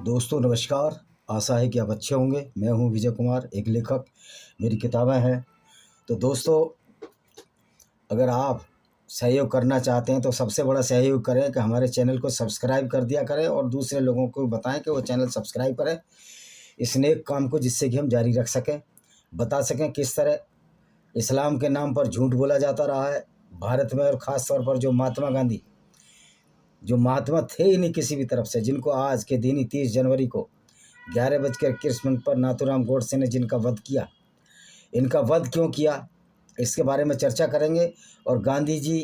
दोस्तों नमस्कार। आशा है कि आप अच्छे होंगे। मैं हूं विजय कुमार, एक लेखक। मेरी किताबें हैं। तो दोस्तों, अगर आप सहयोग करना चाहते हैं तो सबसे बड़ा सहयोग करें कि हमारे चैनल को सब्सक्राइब कर दिया करें और दूसरे लोगों को बताएं कि वो चैनल सब्सक्राइब करें इस नेक काम को, जिससे कि हम जारी रख सकें, बता सकें किस तरह इस्लाम के नाम पर झूठ बोला जाता रहा है भारत में। और ख़ास तौर पर जो महात्मा गांधी, जो महात्मा थे ही नहीं किसी भी तरफ से, जिनको आज के दिन ही 30 जनवरी को 11:21 पर नाथूराम गोडसे ने जिनका वध किया, इनका वध क्यों किया, इसके बारे में चर्चा करेंगे। और गांधी जी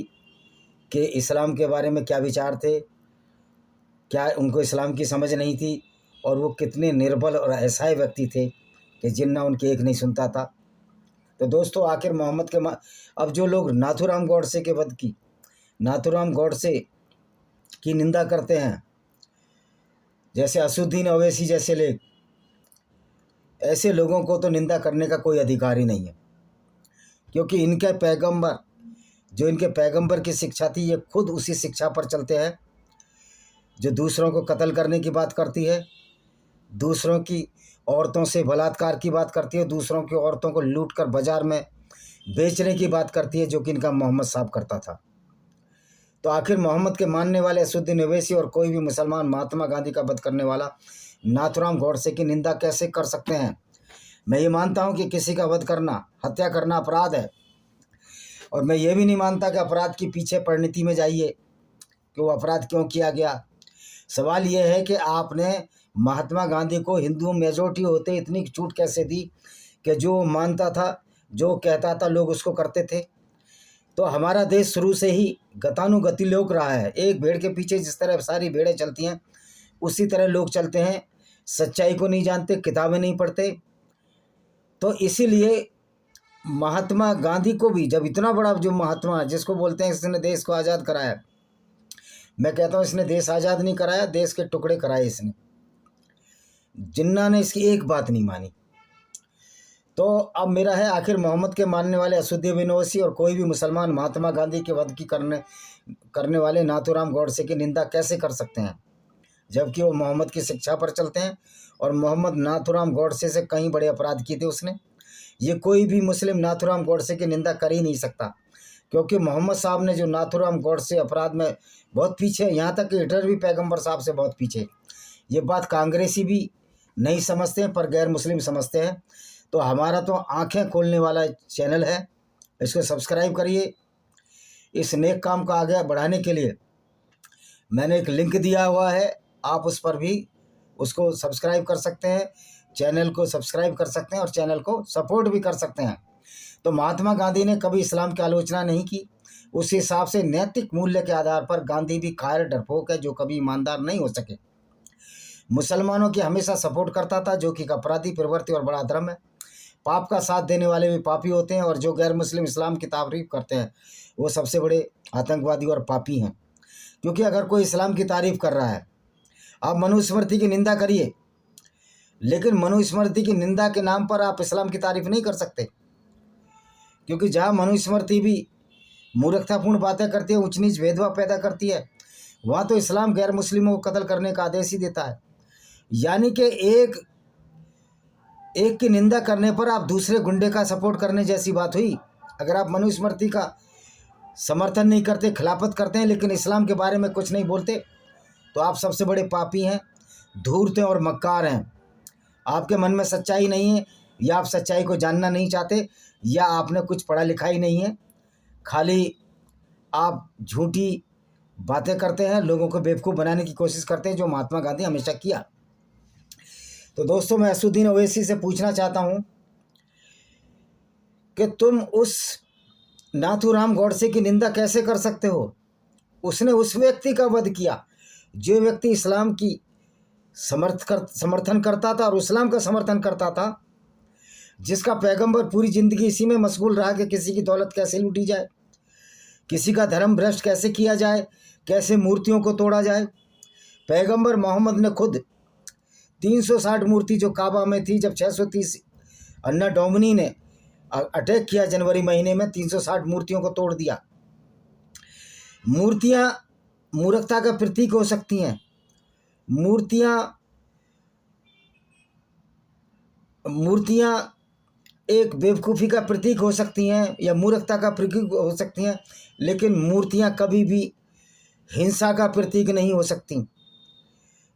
के इस्लाम के बारे में क्या विचार थे, क्या उनको इस्लाम की समझ नहीं थी, और वो कितने निर्बल और असहाय व्यक्ति थे कि जिन्ना उनकी एक नहीं सुनता था। तो दोस्तों, आखिर मोहम्मद के अब जो लोग नाथूराम गोडसे के वध की, नाथूराम गोडसे की निंदा करते हैं, जैसे असुद्दीन ओवैसी जैसे लोग, ऐसे लोगों को तो निंदा करने का कोई अधिकार ही नहीं है, क्योंकि इनके पैगंबर, जो इनके पैगंबर की शिक्षा थी, ये खुद उसी शिक्षा पर चलते हैं जो दूसरों को कत्ल करने की बात करती है, दूसरों की औरतों से बलात्कार की बात करती है, दूसरों की औरतों को लूट कर बाजार में बेचने की बात करती है, जो कि इनका मोहम्मद साहब करता था। तो आखिर मोहम्मद के मानने वाले असुद्दीन ओवैसी और कोई भी मुसलमान महात्मा गांधी का वध करने वाला नाथूराम गोडसे की निंदा कैसे कर सकते हैं? मैं ये मानता हूँ कि किसी का वध करना, हत्या करना अपराध है, और मैं ये भी नहीं मानता कि अपराध के पीछे परिणति में जाइए कि वो अपराध क्यों किया गया। सवाल ये है कि आपने महात्मा गांधी को हिंदू मेजोरिटी होते इतनी छूट कैसे दी कि जो मानता था, जो कहता था, लोग उसको करते थे। तो हमारा देश शुरू से ही गतानुगतिक रहा है। एक भेड़ के पीछे जिस तरह सारी भेड़ें चलती हैं, उसी तरह लोग चलते हैं। सच्चाई को नहीं जानते, किताबें नहीं पढ़ते। तो इसीलिए महात्मा गांधी को भी, जब इतना बड़ा जो महात्मा, जिसको बोलते हैं इसने देश को आज़ाद कराया, मैं कहता हूँ इसने देश आज़ाद नहीं कराया, देश के टुकड़े कराए इसने। जिन्ना ने इसकी एक बात नहीं मानी। तो अब मेरा है, आखिर मोहम्मद के मानने वाले असुद्दीन ओवैसी और कोई भी मुसलमान महात्मा गांधी के वध की करने वाले नाथूराम गोडसे की निंदा कैसे कर सकते हैं, जबकि वो मोहम्मद की शिक्षा पर चलते हैं। और मोहम्मद नाथूराम गोडसे से कहीं बड़े अपराध किए थे उसने। ये कोई भी मुस्लिम नाथूराम गोडसे की निंदा कर ही नहीं सकता, क्योंकि मोहम्मद साहब ने जो नाथूराम गोडसे अपराध में बहुत पीछे, यहाँ तक कि हिटलर भी पैगंबर साहब से बहुत पीछे। ये बात कांग्रेसी भी नहीं समझते हैं, पर गैर मुस्लिम समझते हैं। तो हमारा तो आंखें खोलने वाला चैनल है, इसको सब्सक्राइब करिए। इस नेक काम को आगे बढ़ाने के लिए मैंने एक लिंक दिया हुआ है, आप उस पर भी उसको सब्सक्राइब कर सकते हैं, चैनल को सब्सक्राइब कर सकते हैं और चैनल को सपोर्ट भी कर सकते हैं। तो महात्मा गांधी ने कभी इस्लाम की आलोचना नहीं की। उस हिसाब से नैतिक मूल्य के आधार पर गांधी भी कायर डरपोक है, जो कभी ईमानदार नहीं हो सके। मुसलमानों की हमेशा सपोर्ट करता था, जो कि एक अपराधी, प्रवृत्ति और बड़ा धर्म है। पाप का साथ देने वाले भी पापी होते हैं, और जो गैर मुस्लिम इस्लाम की तारीफ करते हैं वो सबसे बड़े आतंकवादी और पापी हैं। क्योंकि अगर कोई इस्लाम की तारीफ कर रहा है, आप मनुस्मृति की निंदा करिए, लेकिन मनुस्मृति की निंदा के नाम पर आप इस्लाम की तारीफ नहीं कर सकते, क्योंकि जहाँ मनुस्मृति भी मूर्खतापूर्ण बातें करती है, ऊंच नीच भेदभाव पैदा करती है, वहाँ तो इस्लाम गैर मुस्लिमों को कत्ल करने का आदेश ही देता है। यानी कि एक की निंदा करने पर आप दूसरे गुंडे का सपोर्ट करने जैसी बात हुई। अगर आप मनुस्मृति का समर्थन नहीं करते, खिलाफत करते हैं, लेकिन इस्लाम के बारे में कुछ नहीं बोलते, तो आप सबसे बड़े पापी हैं, धूर्त हैं और मक्कार हैं। आपके मन में सच्चाई नहीं है, या आप सच्चाई को जानना नहीं चाहते, या आपने कुछ पढ़ा लिखा ही नहीं है। खाली आप झूठी बातें करते हैं, लोगों को बेवकूफ़ बनाने की कोशिश करते हैं, जो महात्मा गांधी हमेशा किया। तो दोस्तों, मैं असुद्दीन ओवैसी से पूछना चाहता हूँ कि तुम उस नाथूराम गोडसे की निंदा कैसे कर सकते हो? उसने उस व्यक्ति का वध किया जो व्यक्ति इस्लाम की समर्थन करता था और इस्लाम का समर्थन करता था, जिसका पैगंबर पूरी ज़िंदगी इसी में मशगूल रहा कि किसी की दौलत कैसे लूटी जाए, किसी का धर्म भ्रष्ट कैसे किया जाए, कैसे मूर्तियों को तोड़ा जाए। पैगंबर मोहम्मद ने खुद 360 मूर्ति जो काबा में थी, जब 630 अन्ना डोमिनी ने अटैक किया जनवरी महीने में, 360 मूर्तियों को तोड़ दिया। मूर्तियाँ मूर्खता का प्रतीक हो सकती हैं, मूर्तियाँ मूर्तियाँ एक बेवकूफ़ी का प्रतीक हो सकती हैं या मूर्खता का प्रतीक हो सकती हैं, लेकिन मूर्तियाँ कभी भी हिंसा का प्रतीक नहीं हो सकती।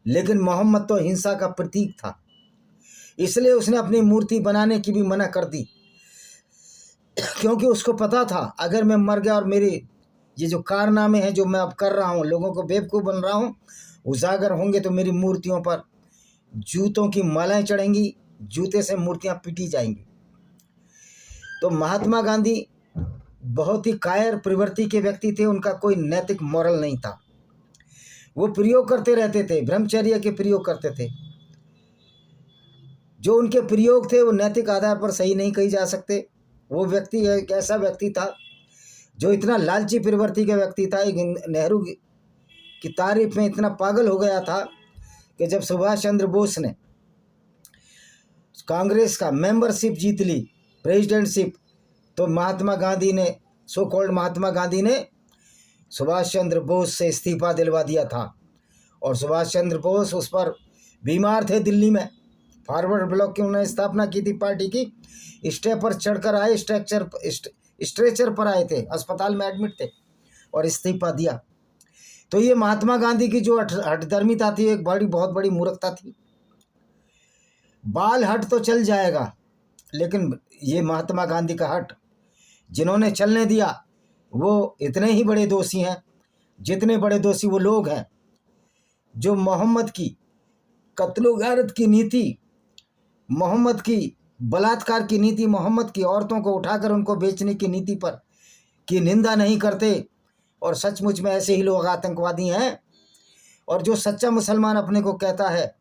लेकिन मोहम्मद तो हिंसा का प्रतीक था, इसलिए उसने अपनी मूर्ति बनाने की भी मना कर दी, क्योंकि उसको पता था अगर मैं मर गया और मेरे ये जो कारनामे हैं जो मैं अब कर रहा हूँ, लोगों को बेवकूफ़ बन रहा हूँ, उजागर होंगे तो मेरी मूर्तियों पर जूतों की मालाएं चढ़ेंगी, जूते से मूर्तियां पीटी जाएंगी। तो महात्मा गांधी बहुत ही कायर प्रवृत्ति के व्यक्ति थे, उनका कोई नैतिक मॉरल नहीं था। वो प्रयोग करते रहते थे, ब्रह्मचर्य के प्रयोग करते थे। जो उनके प्रयोग थे वो नैतिक आधार पर सही नहीं कही जा सकते। वो व्यक्ति एक ऐसा व्यक्ति था जो इतना लालची प्रवृत्ति का व्यक्ति था, एक नेहरू की तारीफ में इतना पागल हो गया था कि जब सुभाष चंद्र बोस ने कांग्रेस का मेंबरशिप जीत ली, प्रेसिडेंटशिप, तो महात्मा गांधी ने, सो कॉल्ड महात्मा गांधी ने सुभाष चंद्र बोस से इस्तीफा दिलवा दिया था। और सुभाष चंद्र बोस उस पर बीमार थे, दिल्ली में फॉरवर्ड ब्लॉक की उन्होंने स्थापना की थी पार्टी की। स्टेप पर चढ़कर आए, स्ट्रेचर पर आए थे, अस्पताल में एडमिट थे और इस्तीफा दिया। तो ये महात्मा गांधी की जो हठधर्मिता थी, एक बहुत बड़ी मूर्खता थी। बाल हट तो चल जाएगा, लेकिन ये महात्मा गांधी का हट जिन्होंने चलने दिया वो इतने ही बड़े दोषी हैं जितने बड़े दोषी वो लोग हैं जो मोहम्मद की कत्लो गारत की नीति, मोहम्मद की बलात्कार की नीति, मोहम्मद की औरतों को उठाकर उनको बेचने की नीति पर की निंदा नहीं करते। और सचमुच में ऐसे ही लोग आतंकवादी हैं। और जो सच्चा मुसलमान अपने को कहता है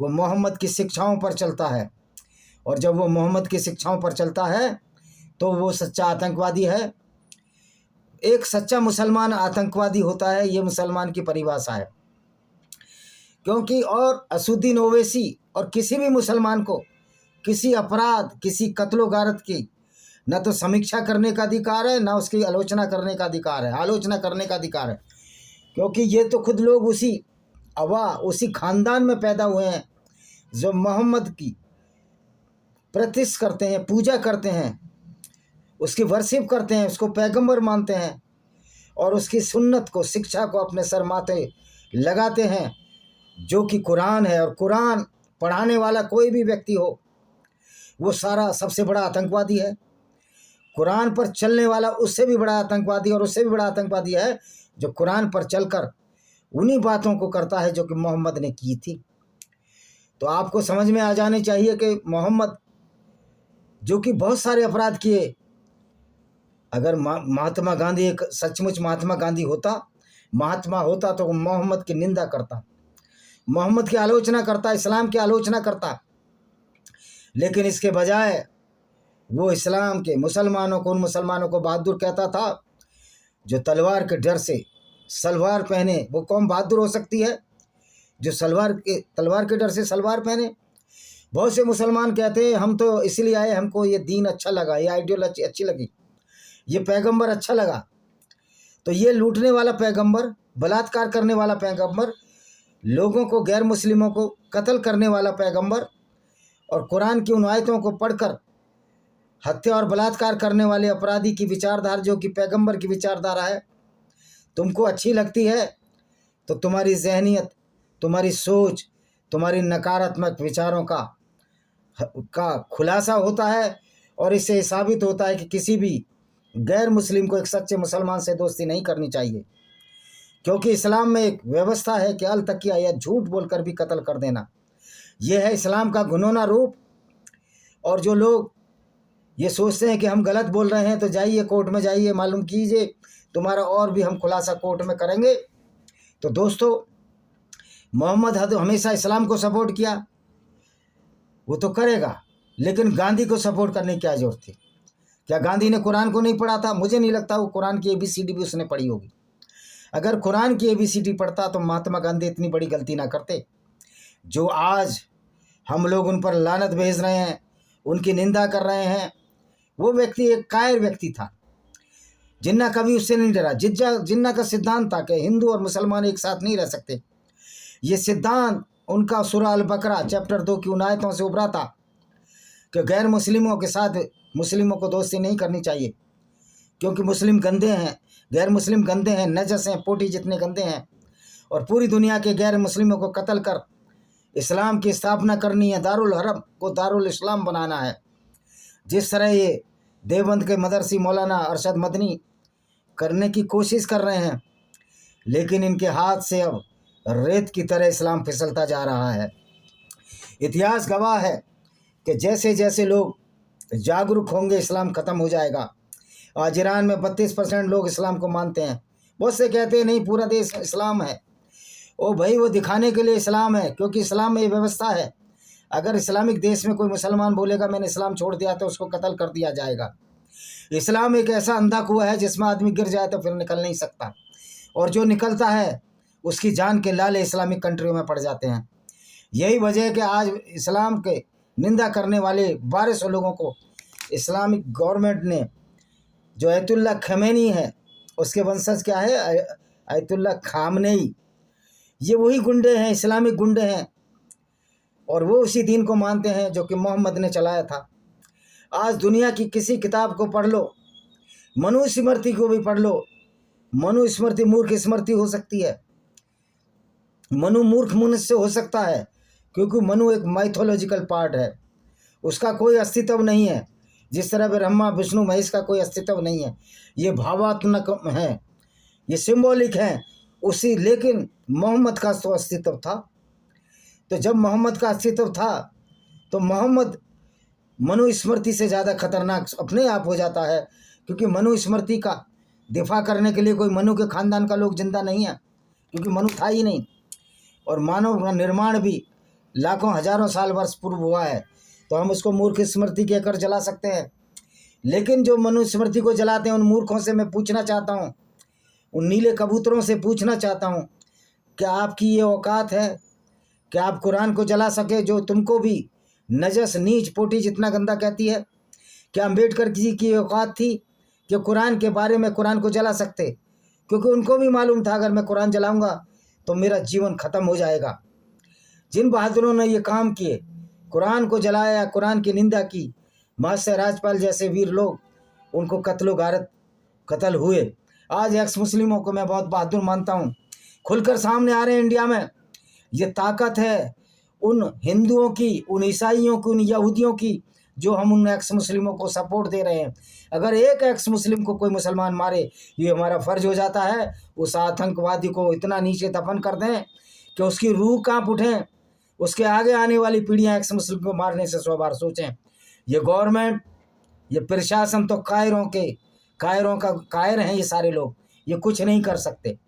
वो मोहम्मद की शिक्षाओं पर चलता है, और जब वो मोहम्मद की शिक्षाओं पर चलता है तो वो सच्चा आतंकवादी है। एक सच्चा मुसलमान आतंकवादी होता है, ये मुसलमान की परिभाषा है। क्योंकि और असुद्दीन ओवैसी और किसी भी मुसलमान को किसी अपराध, किसी कत्लो गारत की न तो समीक्षा करने का अधिकार है, ना उसकी आलोचना करने का अधिकार है, आलोचना करने का अधिकार है। क्योंकि ये तो खुद लोग उसी खानदान में पैदा हुए हैं जो मोहम्मद की प्रतिष्ठा करते हैं, पूजा करते हैं, उसकी वर्शिप करते हैं, उसको पैगंबर मानते हैं और उसकी सुन्नत को, शिक्षा को अपने सर माथे लगाते हैं, जो कि कुरान है। और कुरान पढ़ाने वाला कोई भी व्यक्ति हो वो सारा सबसे बड़ा आतंकवादी है। कुरान पर चलने वाला उससे भी बड़ा आतंकवादी और उससे भी बड़ा आतंकवादी है जो कुरान पर चलकर उन्हीं बातों को करता है जो कि मोहम्मद ने की थी। तो आपको समझ में आ जाने चाहिए कि मोहम्मद जो कि बहुत सारे अपराध किए, अगर महात्मा गांधी एक सचमुच महात्मा गांधी होता, महात्मा होता, तो वो मोहम्मद की निंदा करता, मोहम्मद की आलोचना करता, इस्लाम की आलोचना करता। लेकिन इसके बजाय वो इस्लाम के मुसलमानों को, उन मुसलमानों को बहादुर कहता था जो तलवार के डर से सलवार पहने। वो कौन बहादुर हो सकती है जो तलवार के डर से सलवार पहने? बहुत से मुसलमान कहते हैं हम तो इसलिए आए, हमको ये दीन अच्छा लगा, ये आइडियोलॉजी अच्छी लगी, ये पैगंबर अच्छा लगा। तो ये लूटने वाला पैगंबर, बलात्कार करने वाला पैगंबर, लोगों को, गैर मुस्लिमों को कत्ल करने वाला पैगंबर और कुरान की उन आयतों को पढ़कर हत्या और बलात्कार करने वाले अपराधी की विचारधारा जो कि पैगंबर की विचारधारा है, तुमको अच्छी लगती है तो तुम्हारी जहनियत, तुम्हारी सोच, तुम्हारी नकारात्मक विचारों का खुलासा होता है। और इससे साबित होता है कि किसी भी गैर मुस्लिम को एक सच्चे मुसलमान से दोस्ती नहीं करनी चाहिए। क्योंकि इस्लाम में एक व्यवस्था है कि अल तकिया या झूठ बोलकर भी कत्ल कर देना, यह है इस्लाम का घिनौना रूप। और जो लोग ये सोचते हैं कि हम गलत बोल रहे हैं तो जाइए कोर्ट में जाइए, मालूम कीजिए, तुम्हारा और भी हम खुलासा कोर्ट में करेंगे। तो दोस्तों, मोहम्मद हमेशा इस्लाम को सपोर्ट किया, वो तो करेगा, लेकिन गांधी को सपोर्ट करने की क्या जरूरत थी? क्या गांधी ने कुरान को नहीं पढ़ा था? मुझे नहीं लगता वो कुरान की ABCD भी उसने पढ़ी होगी। अगर कुरान की ABCD पढ़ता तो महात्मा गांधी इतनी बड़ी गलती ना करते। जो आज हम लोग उन पर लानत भेज रहे हैं, उनकी निंदा कर रहे हैं, वो व्यक्ति एक कायर व्यक्ति था। जिन्ना कभी उससे नहीं डरा। जिन्ना का सिद्धांत था कि हिंदू और मुसलमान एक साथ नहीं रह सकते। ये सिद्धांत उनका सूरह अल बकरा चैप्टर 2 की उन आयतों से उभरा था कि गैर मुस्लिमों के साथ मुस्लिमों को दोस्ती नहीं करनी चाहिए, क्योंकि मुस्लिम गंदे हैं, गैर मुस्लिम गंदे हैं, नजस हैं, पोटी जितने गंदे हैं। और पूरी दुनिया के गैर मुस्लिमों को कत्ल कर इस्लाम की स्थापना करनी है, दारुल हरम को दारुल इस्लाम बनाना है। जिस तरह ये देवबंद के मदरसी मौलाना अरशद मदनी करने की कोशिश कर रहे हैं, लेकिन इनके हाथ से अब रेत की तरह इस्लाम फिसलता जा रहा है। इतिहास गवाह है कि जैसे जैसे लोग जागरूक होंगे इस्लाम ख़त्म हो जाएगा। आज ईरान में 32% लोग इस्लाम को मानते हैं। बहुत से कहते हैं नहीं पूरा देश इस्लाम है। ओ भाई, वो दिखाने के लिए इस्लाम है, क्योंकि इस्लाम में ये व्यवस्था है, अगर इस्लामिक देश में कोई मुसलमान बोलेगा मैंने इस्लाम छोड़ दिया तो उसको कत्ल कर दिया जाएगा। इस्लाम एक ऐसा अंधा कुआं है जिसमें आदमी गिर जाए तो फिर निकल नहीं सकता, और जो निकलता है उसकी जान के लाले इस्लामिक कंट्रियों में पड़ जाते हैं। यही वजह है कि आज इस्लाम के निंदा करने वाले 1200 लोगों को इस्लामिक गवर्नमेंट ने, जो अयतुल्ला खमेनी है उसके वंशज क्या है, अयतुल्ला खामनेई, ये वही गुंडे हैं, इस्लामिक गुंडे हैं, और वो उसी दीन को मानते हैं जो कि मोहम्मद ने चलाया था। आज दुनिया की किसी किताब को पढ़ लो, मनुस्मृति को भी पढ़ लो, मनुस्मृति मूर्ख स्मृति हो सकती है, मनु मूर्ख मनुष्य हो सकता है, क्योंकि मनु एक माइथोलॉजिकल पार्ट है, उसका कोई अस्तित्व नहीं है। जिस तरह ब्रह्मा विष्णु महेश का कोई अस्तित्व नहीं है, ये भावात्मक है, ये सिंबॉलिक है उसी। लेकिन मोहम्मद का तो अस्तित्व था, तो जब मोहम्मद का अस्तित्व था तो मोहम्मद मनुस्मृति से ज़्यादा खतरनाक अपने आप हो जाता है, क्योंकि मनुस्मृति का दिफा करने के लिए कोई मनु के खानदान का लोग जिंदा नहीं है, क्योंकि मनु था ही नहीं। और मानव का निर्माण भी लाखों हजारों साल वर्ष पूर्व हुआ है, तो हम उसको मूर्ख स्मृति कहकर जला सकते हैं। लेकिन जो मनुस्मृति को जलाते हैं उन मूर्खों से मैं पूछना चाहता हूँ, उन नीले कबूतरों से पूछना चाहता हूँ, क्या आपकी ये औकात है कि आप कुरान को जला सके, जो तुमको भी नजस नीच पोटी जितना गंदा कहती है? क्या अम्बेडकर जी की औकात थी कि कुरान के बारे में कुरान को जला सकते? क्योंकि उनको भी मालूम था अगर मैं कुरान जलाऊंगा तो मेरा जीवन ख़त्म हो जाएगा। जिन बहादुरों ने ये काम किए, कुरान को जलाया, कुरान की निंदा की, महर्षि राजपाल जैसे वीर लोग, उनको कत्लो गारत कत्ल हुए। आज एक्स मुस्लिमों को मैं बहुत बहादुर मानता हूँ, खुलकर सामने आ रहे हैं इंडिया में। ये ताकत है उन हिंदुओं की, उन ईसाइयों की, उन यहूदियों की, जो हम उन एक्स मुस्लिमों को सपोर्ट दे रहे हैं। अगर एक एक्स मुस्लिम को कोई मुसलमान मारे, ये हमारा फ़र्ज हो जाता है उस आतंकवादी को इतना नीचे दफन कर दें कि उसकी रूह कांप उठें, उसके आगे आने वाली पीढ़ियां एक्स मुस्लिम को मारने से 100 बार सोचें। ये गवर्नमेंट, ये प्रशासन तो कायरों का कायर हैं ये सारे लोग, ये कुछ नहीं कर सकते।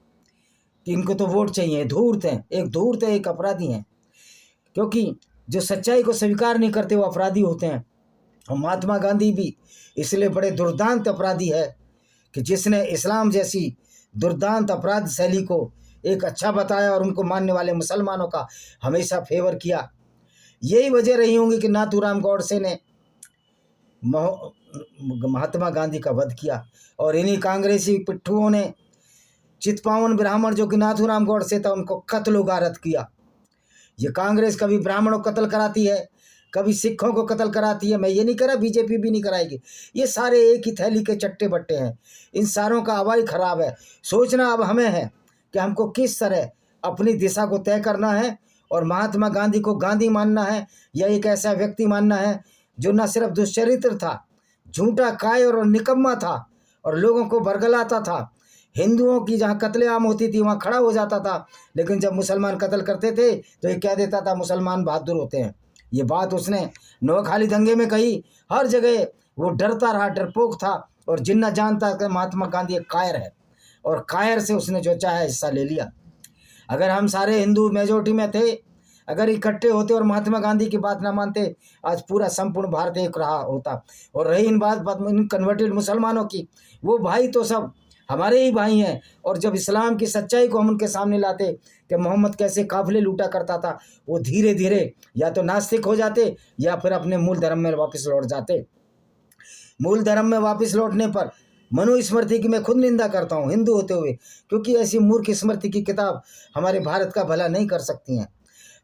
कि इनको तो वोट चाहिए, धूर्त हैं, एक धूर्त है, एक अपराधी हैं, क्योंकि जो सच्चाई को स्वीकार नहीं करते वो अपराधी होते हैं। और महात्मा गांधी भी इसलिए बड़े दुर्दांत अपराधी है कि जिसने इस्लाम जैसी दुर्दांत अपराध शैली को एक अच्छा बताया और उनको मानने वाले मुसलमानों का हमेशा फेवर किया। यही वजह रही होंगी कि नाथूराम गौडसे ने महात्मा गांधी का वध किया, और इन्हीं कांग्रेसी पिट्ठुओं ने चितपावन ब्राह्मण जो कि नाथूराम गौडसे था उनको कत्लो गारत किया। ये कांग्रेस कभी ब्राह्मणों को कत्ल कराती है, कभी सिखों को कत्ल कराती है। मैं ये नहीं कह रहा बीजेपी भी नहीं कराएगी, ये सारे एक ही थैली के चट्टे बट्टे हैं, इन सारों का हवाई खराब है। सोचना अब हमें है कि हमको किस तरह अपनी दिशा को तय करना है, और महात्मा गांधी को गांधी मानना है या एक ऐसा व्यक्ति मानना है जो न सिर्फ दुष्चरित्र था, झूठा कायर और निकम्मा था, और लोगों को बरगलाता था। हिंदुओं की जहाँ कत्लेआम होती थी वहाँ खड़ा हो जाता था, लेकिन जब मुसलमान कत्ल करते थे तो ये कह देता था मुसलमान बहादुर होते हैं। ये बात उसने नोखाली दंगे में कही। हर जगह वो डरता रहा, डरपोक था, और जिन्ना जानता कि महात्मा गांधी एक कायर है, और कायर से उसने जो चाहे हिस्सा ले लिया। अगर हम सारे हिंदू मेजोरिटी में थे, अगर इकट्ठे होते और महात्मा गांधी की बात ना मानते, आज पूरा संपूर्ण भारत एक रहा होता। और रही इन इन कन्वर्टेड मुसलमानों की, वो भाई तो सब हमारे ही भाई हैं। और जब इस्लाम की सच्चाई को हम उनके सामने लाते कि मोहम्मद कैसे काफिले लूटा करता था, वो धीरे धीरे या तो नास्तिक हो जाते या फिर अपने मूल धर्म में वापस लौट जाते। मूल धर्म में वापस लौटने पर मनुस्मृति की मैं खुद निंदा करता हूँ हिंदू होते हुए, क्योंकि ऐसी मूर्ख स्मृति की किताब हमारे भारत का भला नहीं कर सकती हैं।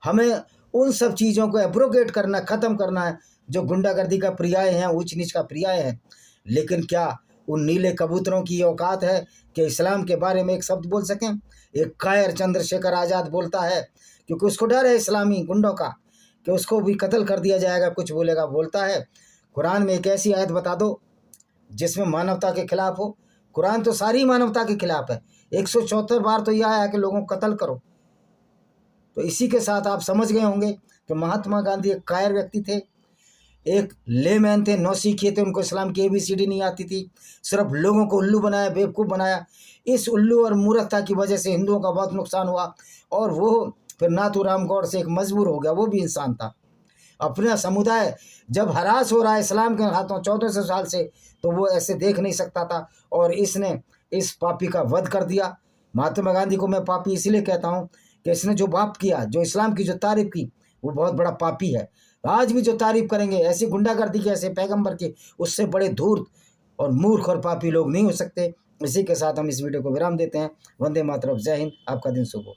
हमें उन सब चीज़ों को एब्रोगेट करना, ख़त्म करना है, जो गुंडागर्दी का पर्याय हैं, ऊंच नीच का पर्याय है, लेकिन क्या उन नीले कबूतरों की ये औकात है कि इस्लाम के बारे में एक शब्द बोल सकें? एक कायर चंद्रशेखर आज़ाद बोलता है, क्योंकि उसको डर है इस्लामी गुंडों का कि उसको भी कत्ल कर दिया जाएगा, कुछ बोलेगा। बोलता है कुरान में एक ऐसी आयत बता दो जिसमें मानवता के खिलाफ हो। कुरान तो सारी मानवता के खिलाफ है। 174 बार तो यह आया कि लोगों को कत्ल करो। तो इसी के साथ आप समझ गए होंगे कि महात्मा गांधी एक कायर व्यक्ति थे, एक लेमैन थे, नौसीखिए थे, उनको इस्लाम की ABCD नहीं आती थी, सिर्फ लोगों को उल्लू बनाया, बेवकूफ़ बनाया। इस उल्लू और मूर्खता की वजह से हिंदुओं का बहुत नुकसान हुआ, और वो फिर नाथूराम गौड़ से एक मजबूर हो गया। वो भी इंसान था। अपना समुदाय जब हरास हो रहा है इस्लाम के हाथों 1400 साल से, तो वो ऐसे देख नहीं सकता था, और इसने इस पापी का वध कर दिया। महात्मा गांधी को मैं पापी इसलिए कहता हूँ कि इसने जो पाप किया, जो इस्लाम की जो तारीफ की, वो बहुत बड़ा पापी है। आज भी जो तारीफ करेंगे ऐसी गुंडागर्दी के, ऐसे पैगंबर के, उससे बड़े धूर्त और मूर्ख और पापी लोग नहीं हो सकते। इसी के साथ हम इस वीडियो को विराम देते हैं। वंदे मातरम। जय हिंद। आपका दिन शुभ हो।